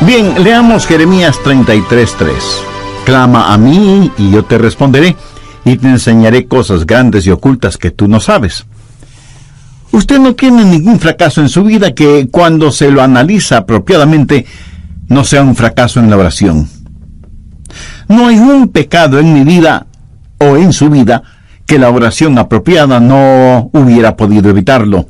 Bien, leamos Jeremías 33:3. Clama a mí y yo te responderé, y te enseñaré cosas grandes y ocultas que tú no sabes. Usted no tiene ningún fracaso en su vida que, cuando se lo analiza apropiadamente, no sea un fracaso en la oración. No hay un pecado en mi vida o en su vida que la oración apropiada no hubiera podido evitarlo.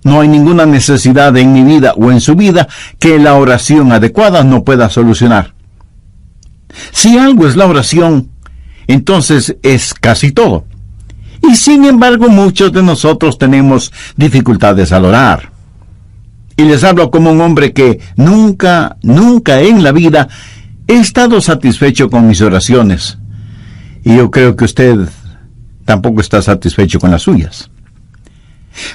No hay ninguna necesidad en mi vida o en su vida que la oración adecuada no pueda solucionar. Si algo es la oración, entonces es casi todo. Y sin embargo, muchos de nosotros tenemos dificultades al orar. Y les hablo como un hombre que nunca en la vida he estado satisfecho con mis oraciones. Y yo creo que usted tampoco está satisfecho con las suyas.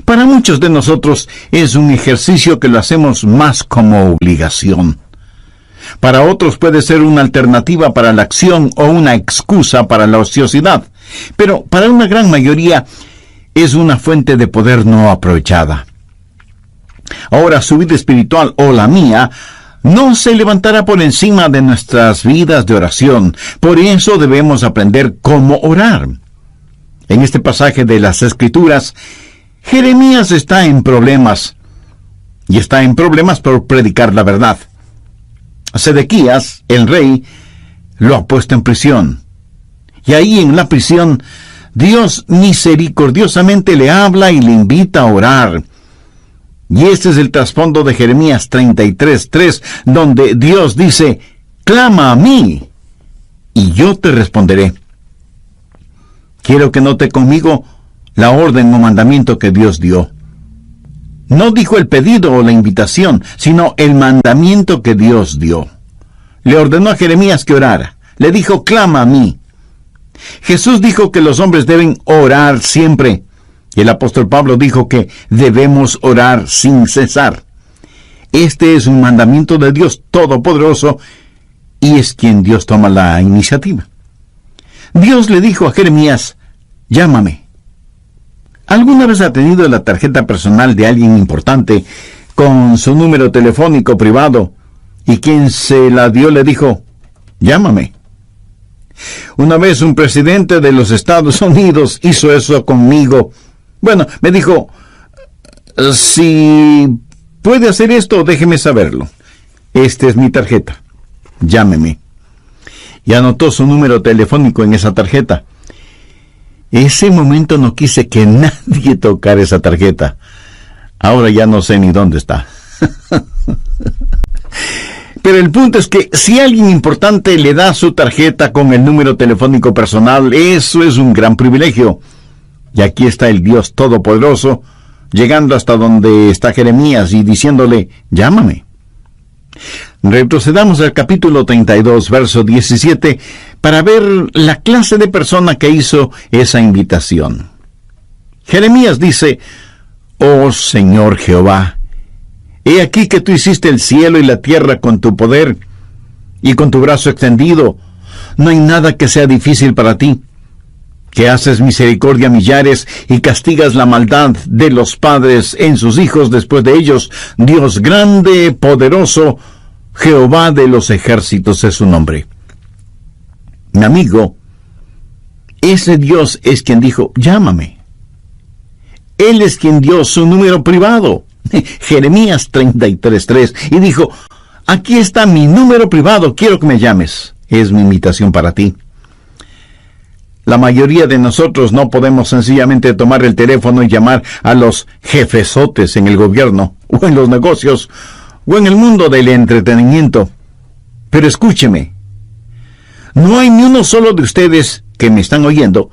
Para muchos de nosotros es un ejercicio que lo hacemos más como obligación. Para otros puede ser una alternativa para la acción o una excusa para la ociosidad. Pero para una gran mayoría es una fuente de poder no aprovechada. Ahora, su vida espiritual o la mía no se levantará por encima de nuestras vidas de oración. Por eso debemos aprender cómo orar. En este pasaje de las Escrituras, Jeremías está en problemas. Y está en problemas por predicar la verdad. Sedequías, el rey, lo ha puesto en prisión. Y ahí en la prisión, Dios misericordiosamente le habla y le invita a orar. Y este es el trasfondo de Jeremías 33:3, donde Dios dice: clama a mí, y yo te responderé. Quiero que note conmigo la orden o mandamiento que Dios dio. No dijo el pedido o la invitación, sino el mandamiento que Dios dio. Le ordenó a Jeremías que orara. Le dijo: clama a mí. Jesús dijo que los hombres deben orar siempre. Y el apóstol Pablo dijo que debemos orar sin cesar. Este es un mandamiento de Dios Todopoderoso, y es quien Dios toma la iniciativa. Dios le dijo a Jeremías: llámame. ¿Alguna vez ha tenido la tarjeta personal de alguien importante con su número telefónico privado y quien se la dio le dijo: llámame? Una vez un presidente de los Estados Unidos hizo eso conmigo. Bueno, me dijo: si puede hacer esto, déjeme saberlo. Esta es mi tarjeta. Llámeme. Y anotó su número telefónico en esa tarjeta. Ese momento no quise que nadie tocara esa tarjeta. Ahora ya no sé ni dónde está. Pero el punto es que si alguien importante le da su tarjeta con el número telefónico personal, eso es un gran privilegio. Y aquí está el Dios Todopoderoso, llegando hasta donde está Jeremías y diciéndole: llámame. Retrocedamos al capítulo 32, verso 17, para ver la clase de persona que hizo esa invitación. Jeremías dice: oh Señor Jehová, he aquí que tú hiciste el cielo y la tierra con tu poder y con tu brazo extendido. No hay nada que sea difícil para ti. Que haces misericordia a millares y castigas la maldad de los padres en sus hijos después de ellos. Dios grande, poderoso, Jehová de los ejércitos es su nombre. Mi amigo, ese Dios es quien dijo: llámame. Él es quien dio su número privado. Jeremías 33:3, y dijo: aquí está mi número privado, quiero que me llames. Es mi invitación para ti. La mayoría de nosotros no podemos sencillamente tomar el teléfono y llamar a los jefesotes en el gobierno, o en los negocios, o en el mundo del entretenimiento. Pero escúcheme, no hay ni uno solo de ustedes que me están oyendo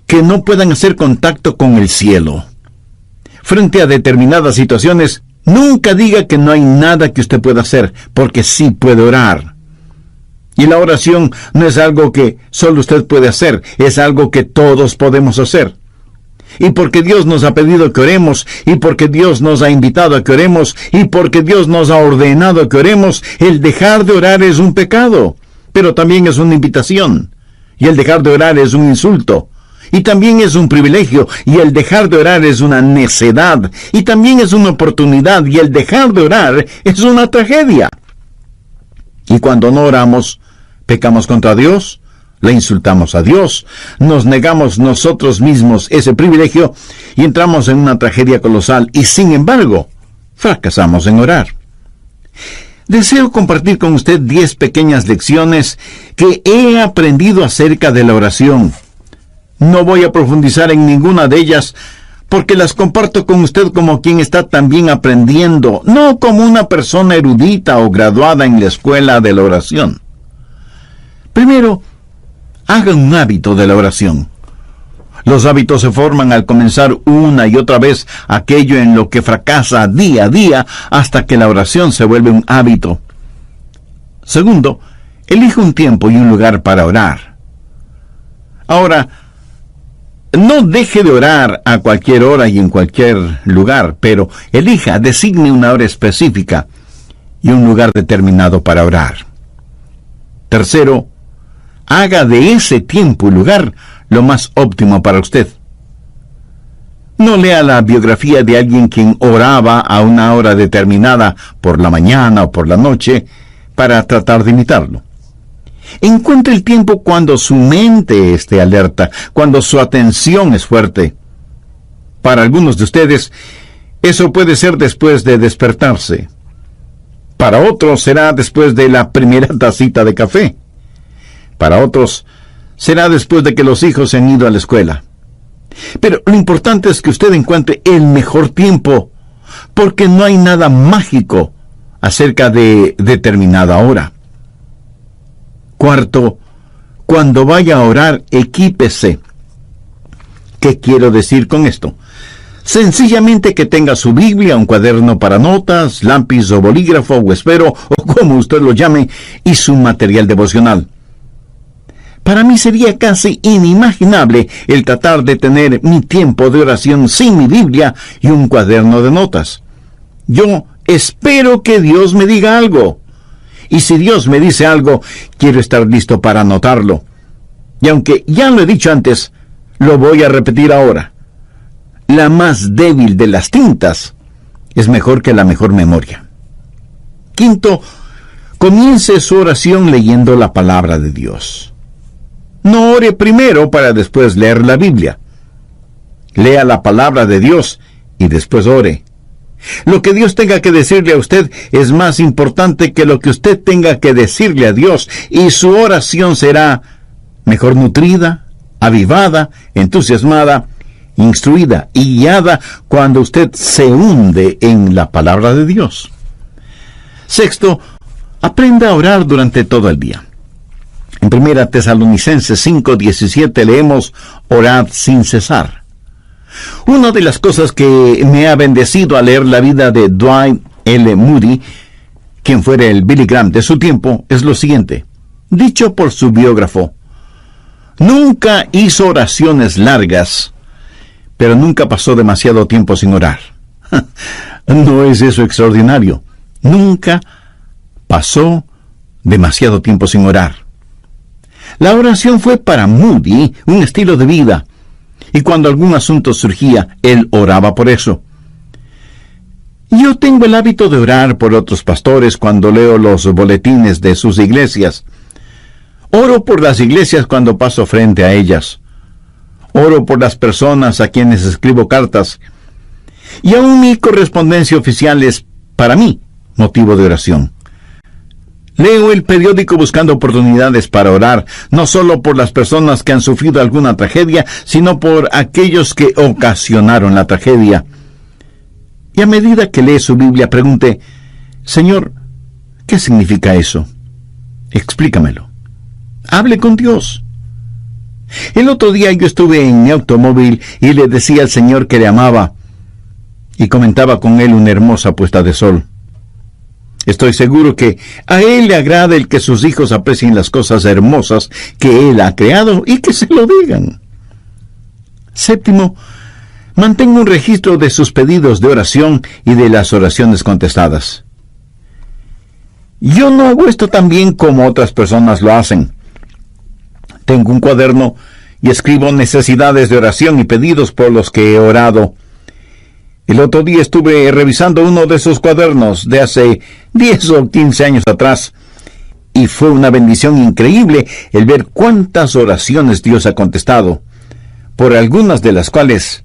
que no puedan hacer contacto con el cielo. Frente a determinadas situaciones, nunca diga que no hay nada que usted pueda hacer, porque sí puede orar. Y la oración no es algo que solo usted puede hacer, es algo que todos podemos hacer. Y porque Dios nos ha pedido que oremos, y porque Dios nos ha invitado a que oremos, y porque Dios nos ha ordenado que oremos, el dejar de orar es un pecado, pero también es una invitación. Y el dejar de orar es un insulto. Y también es un privilegio, y el dejar de orar es una necedad, y también es una oportunidad, y el dejar de orar es una tragedia. Y cuando no oramos, pecamos contra Dios, le insultamos a Dios, nos negamos nosotros mismos ese privilegio y entramos en una tragedia colosal y, sin embargo, fracasamos en orar. Deseo compartir con usted 10 pequeñas lecciones que he aprendido acerca de la oración. No voy a profundizar en ninguna de ellas porque las comparto con usted como quien está también aprendiendo, no como una persona erudita o graduada en la escuela de la oración. Primero, haga un hábito de la oración. Los hábitos se forman al comenzar una y otra vez aquello en lo que fracasa día a día hasta que la oración se vuelve un hábito. Segundo, elige un tiempo y un lugar para orar. Ahora, no deje de orar a cualquier hora y en cualquier lugar, pero designe una hora específica y un lugar determinado para orar. Tercero, haga de ese tiempo y lugar lo más óptimo para usted. No lea la biografía de alguien quien oraba a una hora determinada por la mañana o por la noche para tratar de imitarlo. Encuentre el tiempo cuando su mente esté alerta, cuando su atención es fuerte. Para algunos de ustedes, eso puede ser después de despertarse. Para otros será después de la primera tacita de café. Para otros será después de que los hijos se han ido a la escuela. Pero lo importante es que usted encuentre el mejor tiempo, porque no hay nada mágico acerca de determinada hora. Cuarto, cuando vaya a orar, equípese. ¿Qué quiero decir con esto? Sencillamente que tenga su Biblia, un cuaderno para notas, lápiz o bolígrafo o esfero, o como usted lo llame, y su material devocional. Para mí sería casi inimaginable el tratar de tener mi tiempo de oración sin mi Biblia y un cuaderno de notas. Yo espero que Dios me diga algo. Y si Dios me dice algo, quiero estar listo para anotarlo. Y aunque ya lo he dicho antes, lo voy a repetir ahora. La más débil de las tintas es mejor que la mejor memoria. Quinto, comience su oración leyendo la palabra de Dios. No ore primero para después leer la Biblia. Lea la palabra de Dios y después ore. Lo que Dios tenga que decirle a usted es más importante que lo que usted tenga que decirle a Dios, y su oración será mejor nutrida, avivada, entusiasmada, instruida y guiada cuando usted se hunde en la palabra de Dios. Sexto, aprenda a orar durante todo el día. En 1 Tesalonicenses 5:17 leemos: orad sin cesar. Una de las cosas que me ha bendecido al leer la vida de Dwight L. Moody, quien fuera el Billy Graham de su tiempo, es lo siguiente. Dicho por su biógrafo: nunca hizo oraciones largas, pero nunca pasó demasiado tiempo sin orar. ¿No es eso extraordinario? Nunca pasó demasiado tiempo sin orar. La oración fue para Moody un estilo de vida, y cuando algún asunto surgía, él oraba por eso. Yo tengo el hábito de orar por otros pastores cuando leo los boletines de sus iglesias. Oro por las iglesias cuando paso frente a ellas. Oro por las personas a quienes escribo cartas. Y aún mi correspondencia oficial es, para mí, motivo de oración. Leo el periódico buscando oportunidades para orar, no solo por las personas que han sufrido alguna tragedia, sino por aquellos que ocasionaron la tragedia. Y a medida que lee su Biblia, pregunte: Señor, ¿qué significa eso? Explícamelo. Hable con Dios. El otro día yo estuve en mi automóvil y le decía al Señor que le amaba, y comentaba con él una hermosa puesta de sol. Estoy seguro que a Él le agrada el que sus hijos aprecien las cosas hermosas que Él ha creado y que se lo digan. Séptimo, mantenga un registro de sus pedidos de oración y de las oraciones contestadas. Yo no hago esto tan bien como otras personas lo hacen. Tengo un cuaderno y escribo necesidades de oración y pedidos por los que he orado. El otro día estuve revisando uno de esos cuadernos de hace 10 o 15 años atrás, Y fue una bendición increíble el ver cuántas oraciones Dios ha contestado, por algunas de las cuales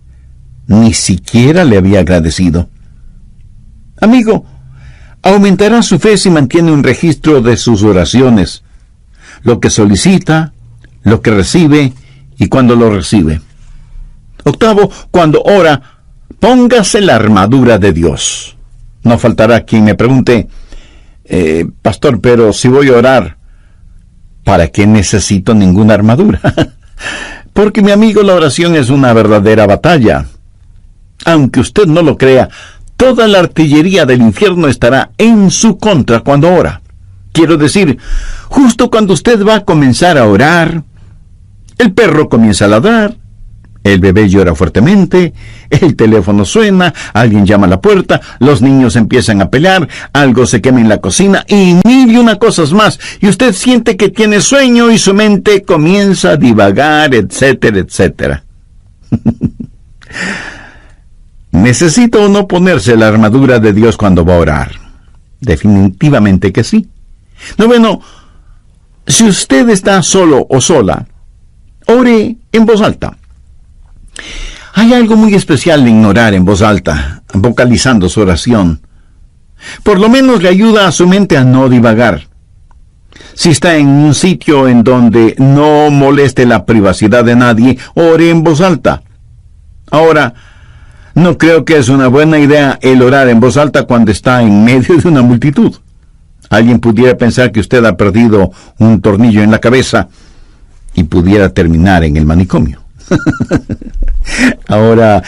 ni siquiera le había agradecido. Amigo, aumentará su fe si mantiene un registro de sus oraciones, lo que solicita, lo que recibe y cuando lo recibe. Octavo, cuando ora, póngase la armadura de Dios. No faltará quien me pregunte, pastor, pero si voy a orar, ¿para qué necesito ninguna armadura? Porque, mi amigo, la oración es una verdadera batalla. Aunque usted no lo crea, toda la artillería del infierno estará en su contra cuando ora. Quiero decir, justo cuando usted va a comenzar a orar, el perro comienza a ladrar, el bebé llora fuertemente, el teléfono suena, alguien llama a la puerta, los niños empiezan a pelear, algo se quema en la cocina y mil y una cosas más, y usted siente que tiene sueño y su mente comienza a divagar, etcétera, etcétera. ¿Necesita o no ponerse la armadura de Dios cuando va a orar? Definitivamente que sí. Noveno, si usted está solo o sola, ore en voz alta. Hay algo muy especial en orar en voz alta, vocalizando su oración. Por lo menos le ayuda a su mente a no divagar. Si está en un sitio en donde no moleste la privacidad de nadie, ore en voz alta. Ahora, no creo que es una buena idea el orar en voz alta cuando está en medio de una multitud. Alguien pudiera pensar que usted ha perdido un tornillo en la cabeza y pudiera terminar en el manicomio. Ahora,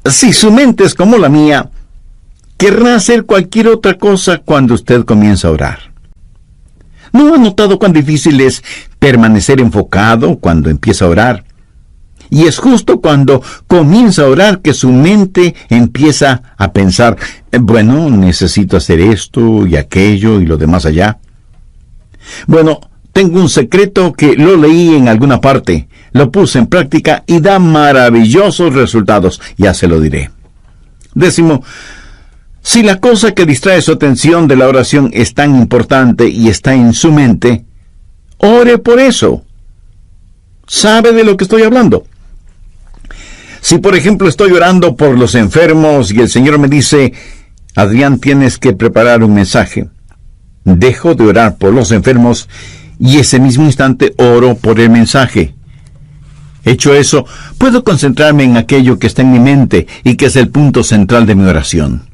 si su mente es como la mía, querrá hacer cualquier otra cosa cuando usted comienza a orar. ¿No ha notado cuán difícil es permanecer enfocado cuando empieza a orar? Y es justo cuando comienza a orar que su mente empieza a pensar, bueno, necesito hacer esto y aquello y lo demás allá. Bueno, tengo un secreto que lo leí en alguna parte, lo puse en práctica y da maravillosos resultados, ya se lo diré. Décimo, si la cosa que distrae su atención de la oración es tan importante y está en su mente, ore por eso. ¿Sabe de lo que estoy hablando? Si, por ejemplo, estoy orando por los enfermos y el Señor me dice, Adrián, tienes que preparar un mensaje, dejo de orar por los enfermos y ese mismo instante oro por el mensaje. Hecho eso, puedo concentrarme en aquello que está en mi mente y que es el punto central de mi oración.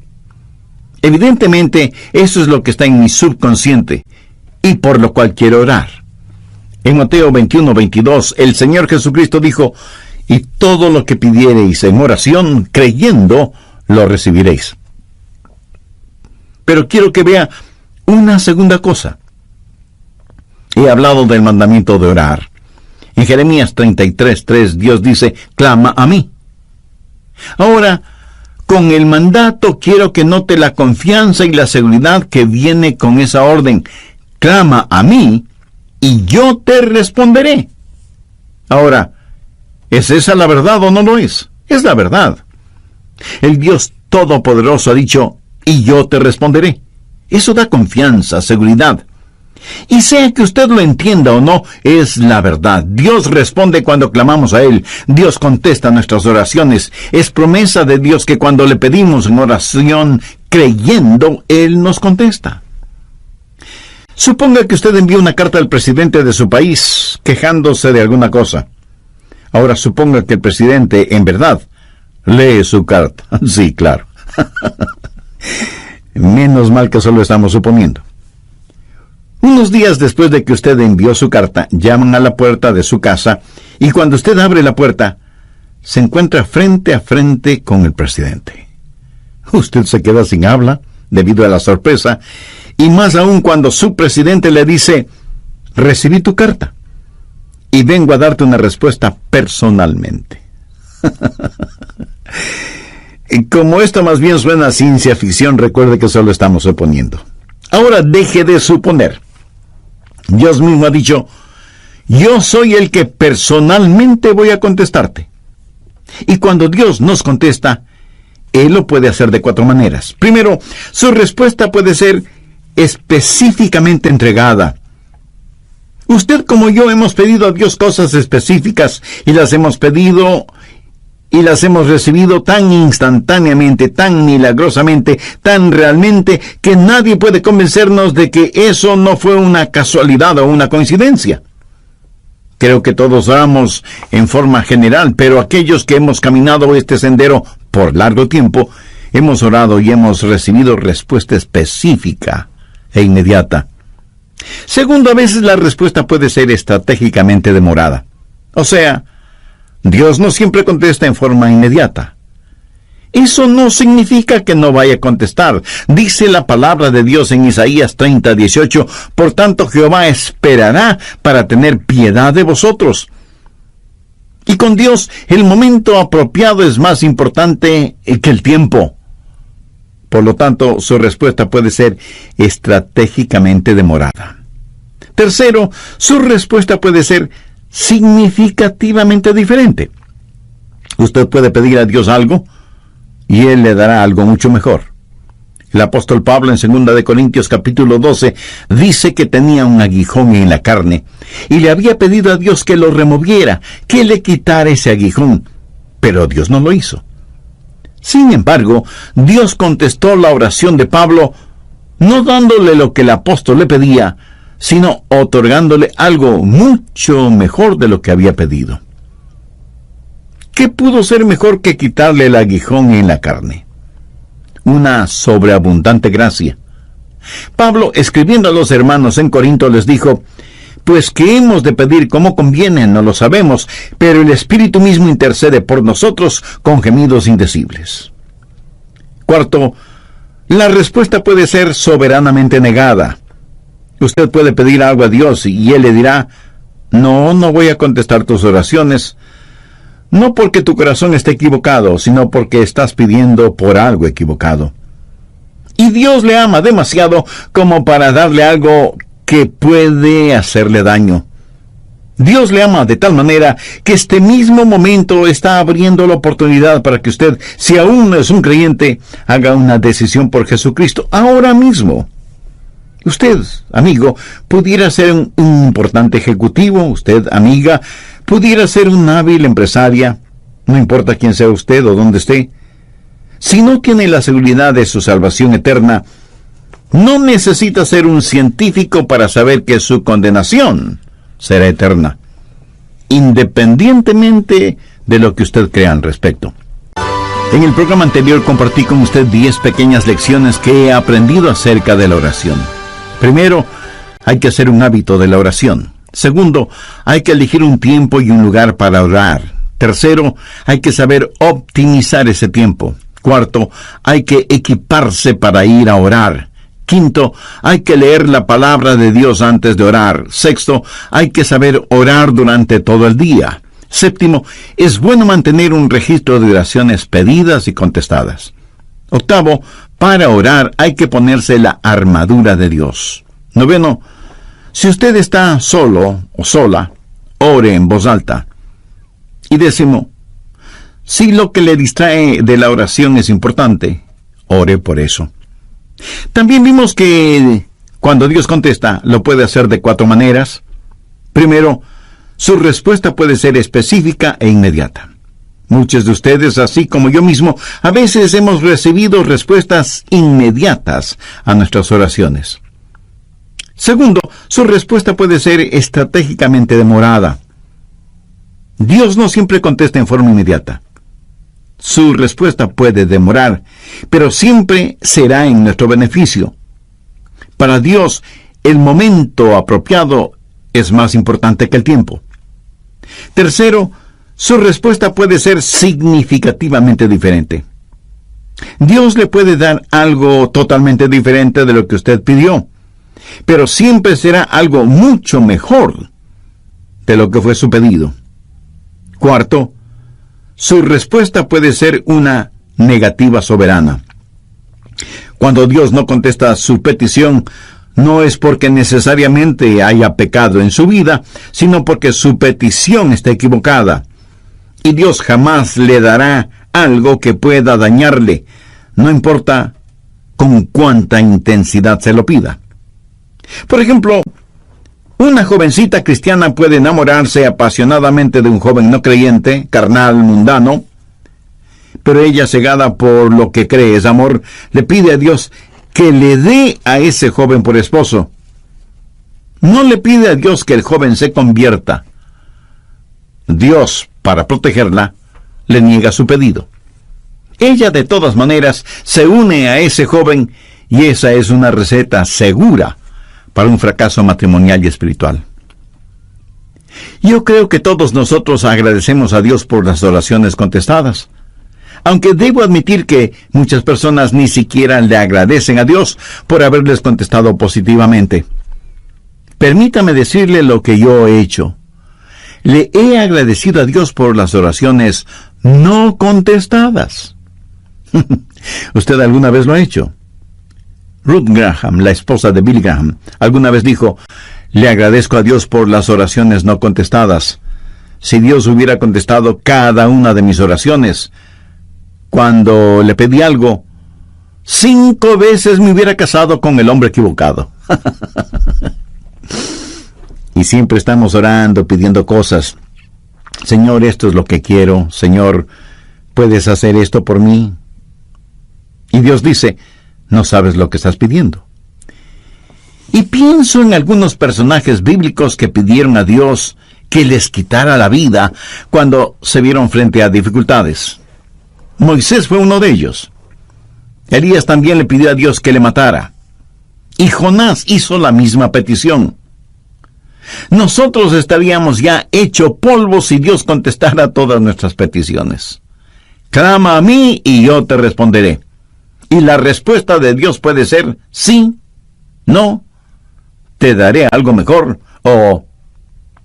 Evidentemente, eso es lo que está en mi subconsciente y por lo cual quiero orar. En Mateo 21:22, el Señor Jesucristo dijo, y todo lo que pidiereis en oración, creyendo, lo recibiréis. Pero quiero que vea una segunda cosa. He hablado del mandamiento de orar. En Jeremías 33:3, Dios dice, clama a mí. Ahora, con el mandato quiero que note la confianza y la seguridad que viene con esa orden. Clama a mí, y yo te responderé. Ahora, ¿es esa la verdad o no lo es? Es la verdad. El Dios Todopoderoso ha dicho, y yo te responderé. Eso da confianza, seguridad. Y sea que usted lo entienda o no, es la verdad. Dios responde cuando clamamos a Él. Dios contesta nuestras oraciones. Es promesa de Dios que cuando le pedimos en oración, creyendo, Él nos contesta. Suponga que usted envía una carta al presidente de su país, quejándose de alguna cosa. Ahora suponga que el presidente, en verdad, lee su carta. Sí, claro. Menos mal que solo estamos suponiendo. Unos días después de que usted envió su carta, llaman a la puerta de su casa y cuando usted abre la puerta, se encuentra frente a frente con el presidente. Usted se queda sin habla debido a la sorpresa y más aún cuando su presidente le dice, recibí tu carta y vengo a darte una respuesta personalmente. Y como esto más bien suena a ciencia ficción, recuerde que solo estamos suponiendo. Ahora deje de suponer. Dios mismo ha dicho, yo soy el que personalmente voy a contestarte. Y cuando Dios nos contesta, Él lo puede hacer de 4 maneras. Primero, su respuesta puede ser específicamente entregada, Usted como yo hemos pedido a Dios cosas específicas y las hemos pedido y las hemos recibido tan instantáneamente, tan milagrosamente, tan realmente, que nadie puede convencernos de que eso no fue una casualidad o una coincidencia. Creo que todos oramos en forma general, pero aquellos que hemos caminado este sendero por largo tiempo, hemos orado y hemos recibido respuesta específica e inmediata. Segundo, a veces la respuesta puede ser estratégicamente demorada. O sea, Dios no siempre contesta en forma inmediata. Eso no significa que no vaya a contestar. Dice la palabra de Dios en Isaías 30:18, por tanto Jehová esperará para tener piedad de vosotros. Y con Dios, el momento apropiado es más importante que el tiempo. Por lo tanto, su respuesta puede ser estratégicamente demorada. Tercero, su respuesta puede ser significativamente diferente. Usted puede pedir a Dios algo y Él le dará algo mucho mejor. El apóstol Pablo en 2 de Corintios capítulo 12 dice que tenía un aguijón en la carne y le había pedido a Dios que lo removiera, que le quitara ese aguijón, pero Dios no lo hizo. Sin embargo, Dios contestó la oración de Pablo no dándole lo que el apóstol le pedía, sino otorgándole algo mucho mejor de lo que había pedido. ¿Qué pudo ser mejor que quitarle el aguijón en la carne? Una sobreabundante gracia. Pablo, escribiendo a los hermanos en Corinto, les dijo: pues que hemos de pedir como conviene, no lo sabemos, pero el Espíritu mismo intercede por nosotros con gemidos indecibles. Cuarto, la respuesta puede ser soberanamente negada. Usted puede pedir algo a Dios y Él le dirá: no voy a contestar tus oraciones, no porque tu corazón esté equivocado, sino porque estás pidiendo por algo equivocado. Y Dios le ama demasiado como para darle algo que puede hacerle daño. Dios le ama de tal manera que este mismo momento está abriendo la oportunidad para que usted, si aún no es un creyente, haga una decisión por Jesucristo ahora mismo. Usted, amigo, pudiera ser un importante ejecutivo. Usted, amiga, pudiera ser una hábil empresaria. No importa quién sea usted o dónde esté. Si no tiene la seguridad de su salvación eterna, no necesita ser un científico para saber que su condenación será eterna, independientemente de lo que usted crea al respecto. En el programa anterior compartí con usted 10 pequeñas lecciones que he aprendido acerca de la oración. Primero, hay que hacer un hábito de la oración. Segundo, hay que elegir un tiempo y un lugar para orar. Tercero, hay que saber optimizar ese tiempo. Cuarto, hay que equiparse para ir a orar. Quinto, hay que leer la palabra de Dios antes de orar. Sexto, hay que saber orar durante todo el día. Séptimo, es bueno mantener un registro de oraciones pedidas y contestadas. Octavo, para orar hay que ponerse la armadura de Dios. Noveno, si usted está solo o sola, ore en voz alta. Y décimo, si lo que le distrae de la oración es importante, ore por eso. También vimos que cuando Dios contesta, lo puede hacer de 4 maneras. Primero, su respuesta puede ser específica e inmediata. Muchos de ustedes, así como yo mismo, a veces hemos recibido respuestas inmediatas a nuestras oraciones. Segundo, su respuesta puede ser estratégicamente demorada. Dios no siempre contesta en forma inmediata. Su respuesta puede demorar, pero siempre será en nuestro beneficio. Para Dios, el momento apropiado es más importante que el tiempo. Tercero, su respuesta puede ser significativamente diferente. Dios le puede dar algo totalmente diferente de lo que usted pidió, pero siempre será algo mucho mejor de lo que fue su pedido. Cuarto, su respuesta puede ser una negativa soberana. Cuando Dios no contesta su petición, no es porque necesariamente haya pecado en su vida, sino porque su petición está equivocada. Y Dios jamás le dará algo que pueda dañarle, no importa con cuánta intensidad se lo pida. Por ejemplo, Una jovencita cristiana puede enamorarse apasionadamente de un joven no creyente, carnal, mundano, pero ella, cegada por lo que cree es amor, le pide a Dios que le dé a ese joven por esposo. No le pide a Dios que el joven se convierta. Dios, para protegerla, le niega su pedido. Ella, de todas maneras, se une a ese joven, y esa es una receta segura para un fracaso matrimonial y espiritual. Yo creo que todos nosotros agradecemos a Dios por las oraciones contestadas, aunque debo admitir que muchas personas ni siquiera le agradecen a Dios por haberles contestado positivamente. Permítame decirle lo que yo he hecho. Le he agradecido a Dios por las oraciones no contestadas. ¿Usted alguna vez lo ha hecho? Ruth Graham, la esposa de Billy Graham, alguna vez dijo: le agradezco a Dios por las oraciones no contestadas. Si Dios hubiera contestado cada una de mis oraciones, cuando le pedí algo, 5 veces me hubiera casado con el hombre equivocado. Y siempre estamos orando, pidiendo cosas. Señor, esto es lo que quiero. Señor, ¿puedes hacer esto por mí? Y Dios dice: no sabes lo que estás pidiendo. Y pienso en algunos personajes bíblicos que pidieron a Dios que les quitara la vida cuando se vieron frente a dificultades. Moisés fue uno de ellos. Elías también le pidió a Dios que le matara. Y Jonás hizo la misma petición. Nosotros estaríamos ya hecho polvo si Dios contestara todas nuestras peticiones. Clama a mí y yo te responderé. Y la respuesta de Dios puede ser sí, no, te daré algo mejor o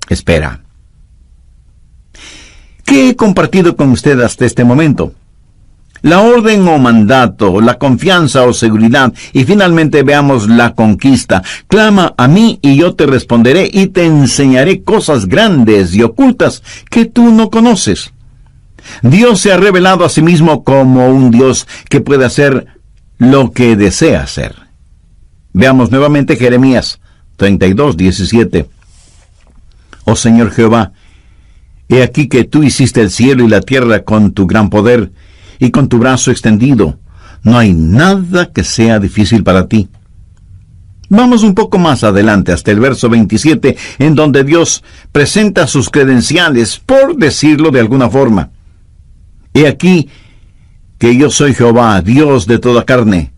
espera. ¿Qué he compartido con usted hasta este momento? La orden o mandato, la confianza o seguridad, y finalmente veamos la conquista. Clama a mí y yo te responderé y te enseñaré cosas grandes y ocultas que tú no conoces. Dios se ha revelado a sí mismo como un Dios que puede hacer lo que desea hacer. Veamos nuevamente Jeremías 32:17. Oh Señor Jehová, he aquí que tú hiciste el cielo y la tierra con tu gran poder y con tu brazo extendido. No hay nada que sea difícil para ti. Vamos un poco más adelante hasta el verso 27, en donde Dios presenta sus credenciales, por decirlo de alguna forma. He aquí que yo soy Jehová, Dios de toda carne.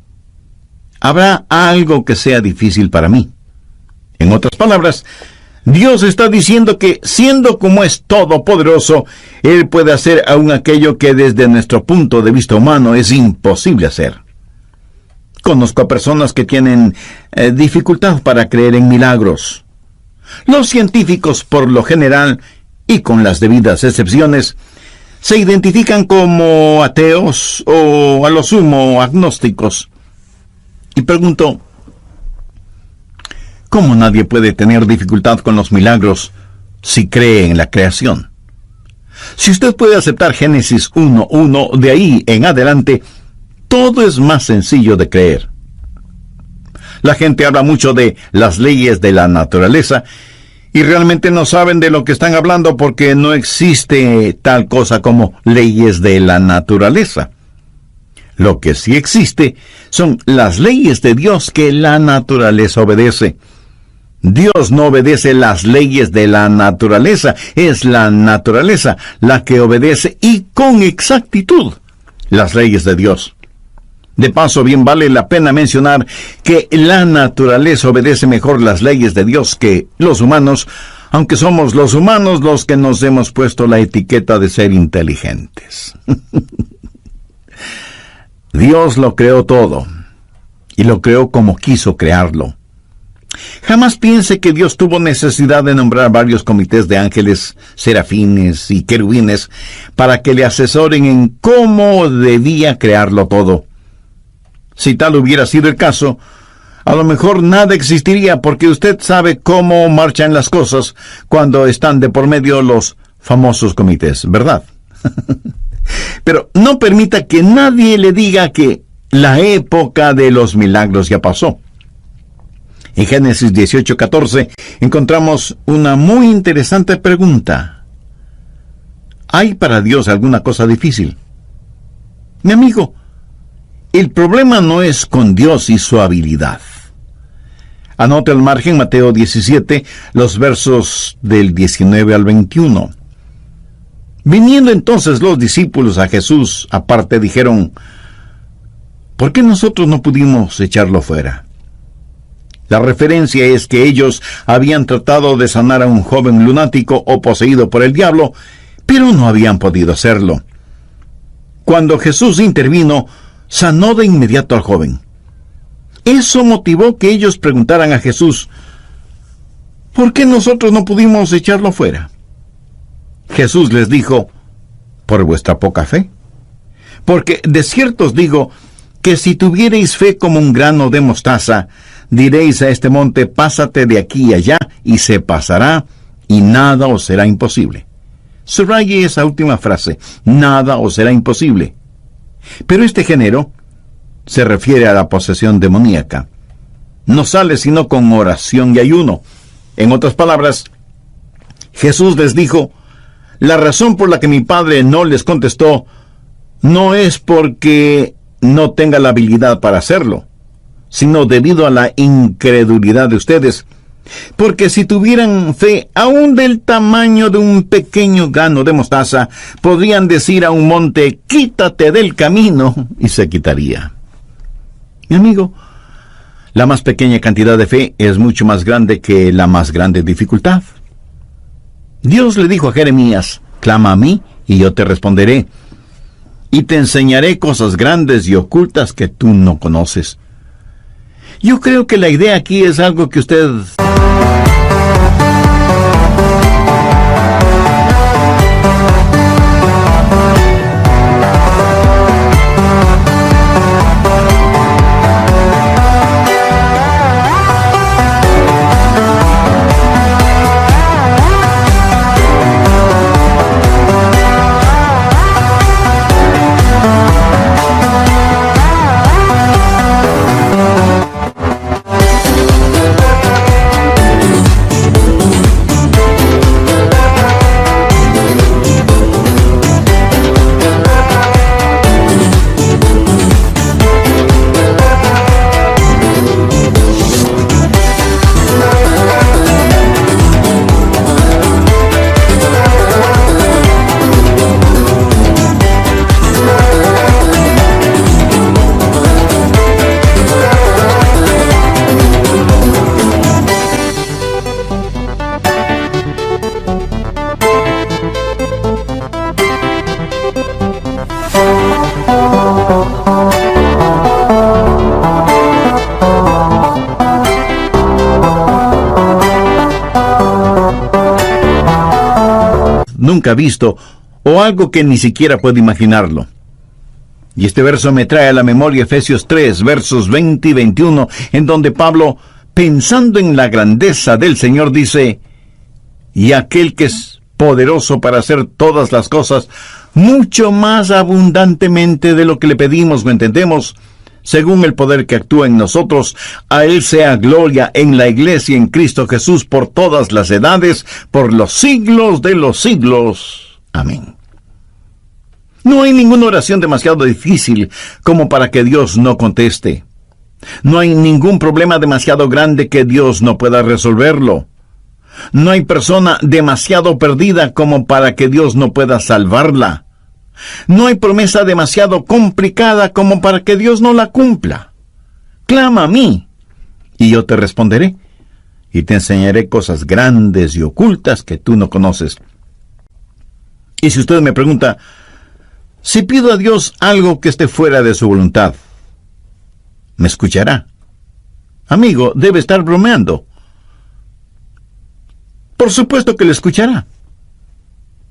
¿Habrá algo que sea difícil para mí? En otras palabras, Dios está diciendo que, siendo como es todopoderoso, Él puede hacer aún aquello que desde nuestro punto de vista humano es imposible hacer. Conozco a personas que tienen dificultad para creer en milagros. Los científicos, por lo general, y con las debidas excepciones, se identifican como ateos o, a lo sumo, agnósticos. Y pregunto, ¿cómo nadie puede tener dificultad con los milagros si cree en la creación? Si usted puede aceptar Génesis 1:1, de ahí en adelante, todo es más sencillo de creer. La gente habla mucho de las leyes de la naturaleza y realmente no saben de lo que están hablando porque no existe tal cosa como leyes de la naturaleza. Lo que sí existe son las leyes de Dios que la naturaleza obedece. Dios no obedece las leyes de la naturaleza, es la naturaleza la que obedece y con exactitud las leyes de Dios. De paso, bien vale la pena mencionar que la naturaleza obedece mejor las leyes de Dios que los humanos, aunque somos los humanos los que nos hemos puesto la etiqueta de ser inteligentes. Dios lo creó todo, y lo creó como quiso crearlo. Jamás piense que Dios tuvo necesidad de nombrar varios comités de ángeles, serafines y querubines para que le asesoren en cómo debía crearlo todo. Si tal hubiera sido el caso, a lo mejor nada existiría, porque usted sabe cómo marchan las cosas cuando están de por medio los famosos comités, ¿verdad? Pero no permita que nadie le diga que la época de los milagros ya pasó. En Génesis 18:14 encontramos una muy interesante pregunta. ¿Hay para Dios alguna cosa difícil? Mi amigo, el problema no es con Dios y su habilidad. Anote al margen Mateo 17, los versos del 19 al 21. Viniendo entonces los discípulos a Jesús aparte, dijeron: ¿por qué nosotros no pudimos echarlo fuera? La referencia es que ellos habían tratado de sanar a un joven lunático o poseído por el diablo, pero no habían podido hacerlo. Cuando Jesús intervino, sanó de inmediato al joven. Eso motivó que ellos preguntaran a Jesús: ¿por qué nosotros no pudimos echarlo fuera? Jesús les dijo: por vuestra poca fe. Porque de cierto os digo que si tuviereis fe como un grano de mostaza, diréis a este monte: pásate de aquí y allá, y se pasará, y nada os será imposible. Subraye esa última frase: nada os será imposible. Pero este género se refiere a la posesión demoníaca. No sale sino con oración y ayuno. En otras palabras, Jesús les dijo: la razón por la que mi Padre no les contestó no es porque no tenga la habilidad para hacerlo, sino debido a la incredulidad de ustedes. Porque si tuvieran fe aún del tamaño de un pequeño grano de mostaza, podrían decir a un monte: quítate del camino, y se quitaría. Mi amigo, la más pequeña cantidad de fe es mucho más grande que la más grande dificultad. Dios le dijo a Jeremías: clama a mí, y yo te responderé, y te enseñaré cosas grandes y ocultas que tú no conoces. Yo creo que la idea aquí es algo que usted... nunca visto, o algo que ni siquiera puedo imaginarlo. Y este verso me trae a la memoria Efesios 3, versos 20 y 21, en donde Pablo, pensando en la grandeza del Señor, dice: y aquel que es poderoso para hacer todas las cosas mucho más abundantemente de lo que le pedimos o entendemos, según el poder que actúa en nosotros, a Él sea gloria en la Iglesia en Cristo Jesús por todas las edades, por los siglos de los siglos. Amén. No hay ninguna oración demasiado difícil como para que Dios no conteste. No hay ningún problema demasiado grande que Dios no pueda resolverlo. No hay persona demasiado perdida como para que Dios no pueda salvarla. No hay promesa demasiado complicada como para que Dios no la cumpla. Clama a mí, y yo te responderé, y te enseñaré cosas grandes y ocultas que tú no conoces. Y si usted me pregunta: si pido a Dios algo que esté fuera de su voluntad, ¿me escuchará? Amigo, debe estar bromeando. Por supuesto que le escuchará,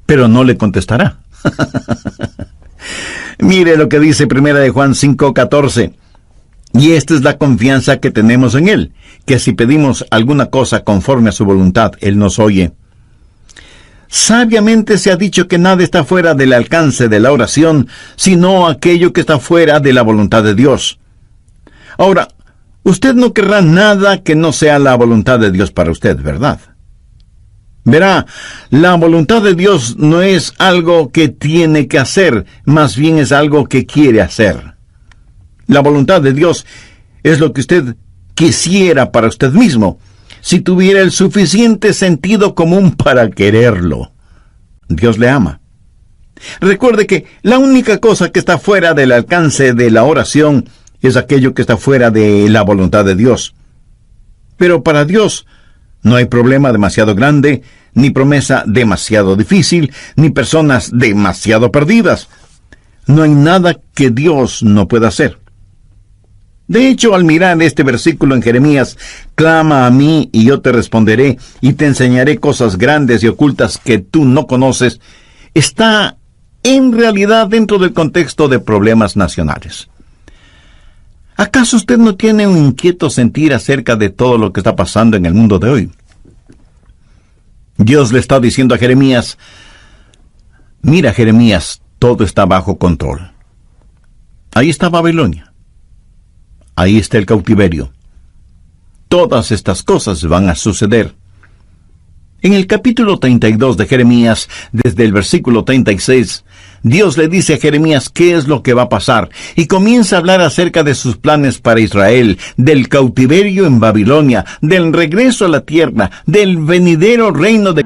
pero no le contestará. Mire lo que dice 1 Juan 5:14. Y esta es la confianza que tenemos en Él, que si pedimos alguna cosa conforme a su voluntad, Él nos oye. Sabiamente se ha dicho que nada está fuera del alcance de la oración, sino aquello que está fuera de la voluntad de Dios. Ahora, Usted no querrá nada que no sea la voluntad de Dios para usted, ¿verdad? Verá, la voluntad de Dios no es algo que tiene que hacer, más bien es algo que quiere hacer. La voluntad de Dios es lo que usted quisiera para usted mismo, si tuviera el suficiente sentido común para quererlo. Dios le ama. Recuerde que la única cosa que está fuera del alcance de la oración es aquello que está fuera de la voluntad de Dios. Pero para Dios no hay problema demasiado grande, ni promesa demasiado difícil, ni personas demasiado perdidas. No hay nada que Dios no pueda hacer. De hecho, al mirar este versículo en Jeremías, clama a mí y yo te responderé y te enseñaré cosas grandes y ocultas que tú no conoces, está en realidad dentro del contexto de problemas nacionales. ¿Acaso usted no tiene un inquieto sentir acerca de todo lo que está pasando en el mundo de hoy? Dios le está diciendo a Jeremías, mira Jeremías, todo está bajo control. Ahí está Babilonia. Ahí está el cautiverio. Todas estas cosas van a suceder. En el capítulo 32 de Jeremías, desde el versículo 36, Dios le dice a Jeremías qué es lo que va a pasar, y comienza a hablar acerca de sus planes para Israel, del cautiverio en Babilonia, del regreso a la tierra, del venidero reino de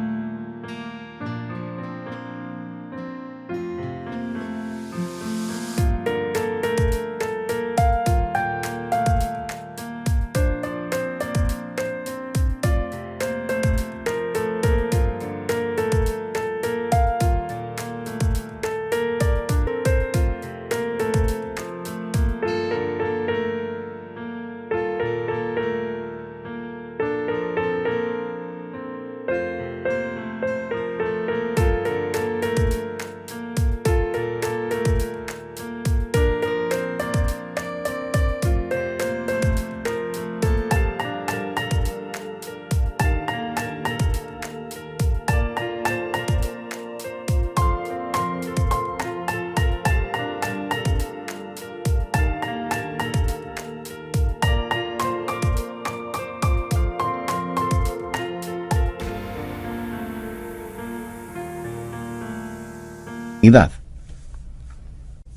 humanidad.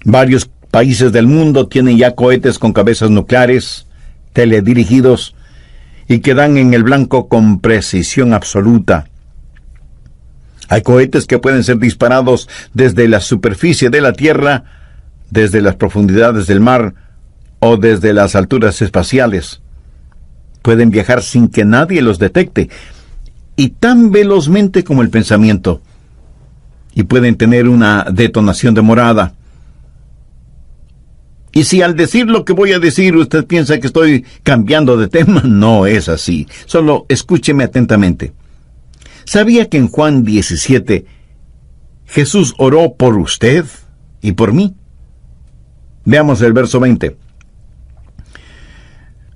Varios países del mundo tienen ya cohetes con cabezas nucleares, teledirigidos, y que dan en el blanco con precisión absoluta. Hay cohetes que pueden ser disparados desde la superficie de la Tierra, desde las profundidades del mar o desde las alturas espaciales. Pueden viajar sin que nadie los detecte, y tan velozmente como el pensamiento. Y pueden tener una detonación demorada. Y si al decir lo que voy a decir usted piensa que estoy cambiando de tema, no es así. Solo escúcheme atentamente. ¿Sabía que en Juan 17 Jesús oró por usted y por mí? Veamos el verso 20.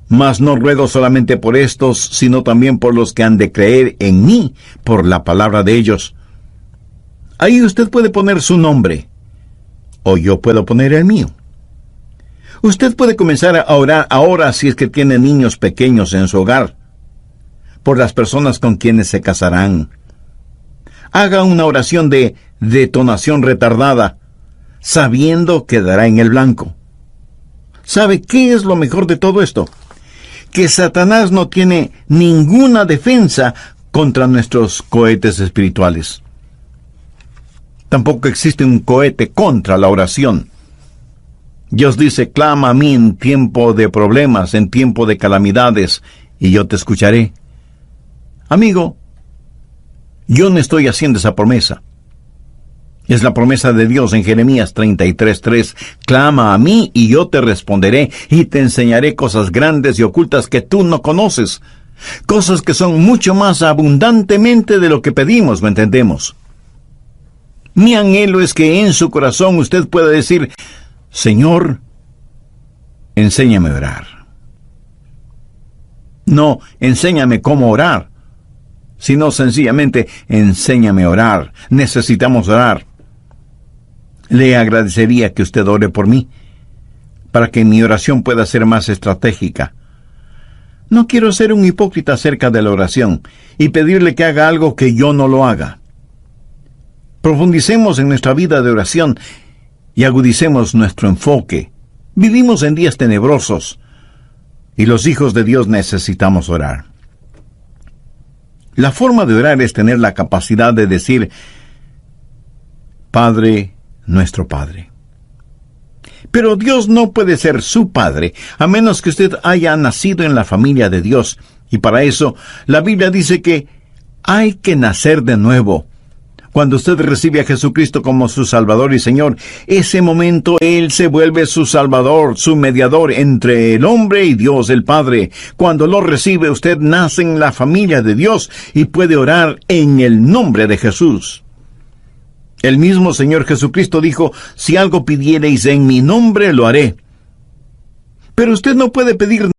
Mas no ruego solamente por estos, sino también por los que han de creer en mí, por la palabra de ellos. Ahí usted puede poner su nombre, o yo puedo poner el mío. Usted puede comenzar a orar ahora si es que tiene niños pequeños en su hogar, por las personas con quienes se casarán. Haga una oración de detonación retardada, sabiendo que dará en el blanco. ¿Sabe qué es lo mejor de todo esto? Que Satanás no tiene ninguna defensa contra nuestros cohetes espirituales. Tampoco existe un cohete contra la oración. Dios dice, clama a mí en tiempo de problemas, en tiempo de calamidades, y yo te escucharé. Amigo, yo no estoy haciendo esa promesa. Es la promesa de Dios en Jeremías 33:3. Clama a mí y yo te responderé y te enseñaré cosas grandes y ocultas que tú no conoces. Cosas que son mucho más abundantemente de lo que pedimos, ¿me entendemos? Mi anhelo es que en su corazón usted pueda decir, Señor, enséñame a orar. No, enséñame cómo orar, sino sencillamente, enséñame a orar. Necesitamos orar. Le agradecería que usted ore por mí, para que mi oración pueda ser más estratégica, No quiero ser un hipócrita acerca de la oración y pedirle que haga algo que yo no lo haga. Profundicemos en nuestra vida de oración y agudicemos nuestro enfoque. Vivimos en días tenebrosos y los hijos de Dios necesitamos orar. La forma de orar es tener la capacidad de decir: Padre, nuestro Padre. Pero Dios no puede ser su Padre a menos que usted haya nacido en la familia de Dios. Y para eso, la Biblia dice que hay que nacer de nuevo. Cuando usted recibe a Jesucristo como su Salvador y Señor, ese momento Él se vuelve su Salvador, su mediador entre el hombre y Dios el Padre. Cuando lo recibe, usted nace en la familia de Dios y puede orar en el nombre de Jesús. El mismo Señor Jesucristo dijo: si algo pidiereis en mi nombre, lo haré. Pero usted no puede pedir.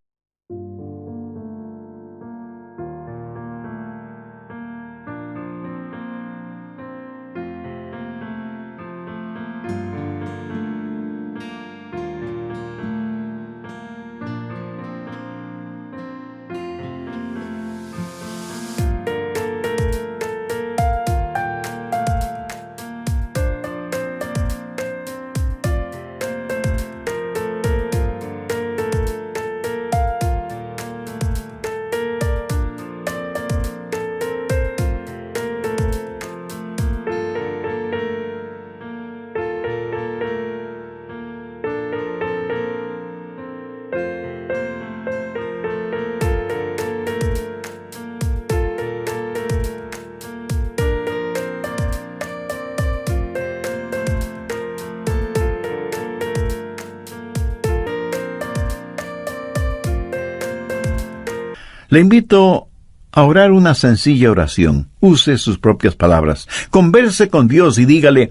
Le invito a orar una sencilla oración. Use sus propias palabras. Converse con Dios y dígale: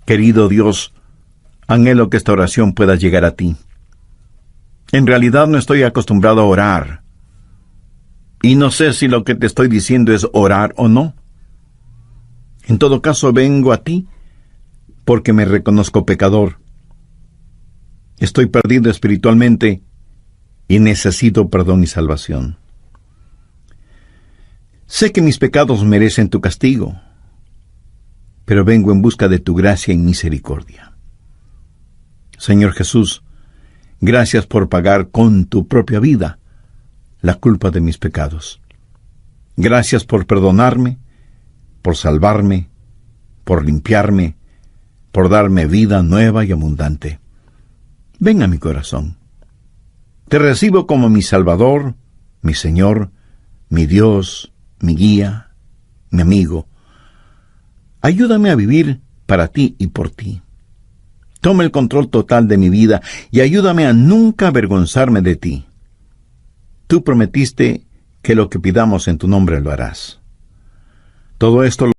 querido Dios, anhelo que esta oración pueda llegar a ti. En realidad no estoy acostumbrado a orar. Y no sé si lo que te estoy diciendo es orar o no. En todo caso, vengo a ti porque me reconozco pecador. Estoy perdido espiritualmente y necesito perdón y salvación. Sé que mis pecados merecen tu castigo, pero vengo en busca de tu gracia y misericordia. Señor Jesús, gracias por pagar con tu propia vida la culpa de mis pecados. Gracias por perdonarme, por salvarme, por limpiarme, por darme vida nueva y abundante. Ven a mi corazón. Te recibo como mi Salvador, mi Señor, mi Dios, mi guía, mi amigo. Ayúdame a vivir para ti y por ti. Toma el control total de mi vida y ayúdame a nunca avergonzarme de ti. Tú prometiste que lo que pidamos en tu nombre lo harás. Todo esto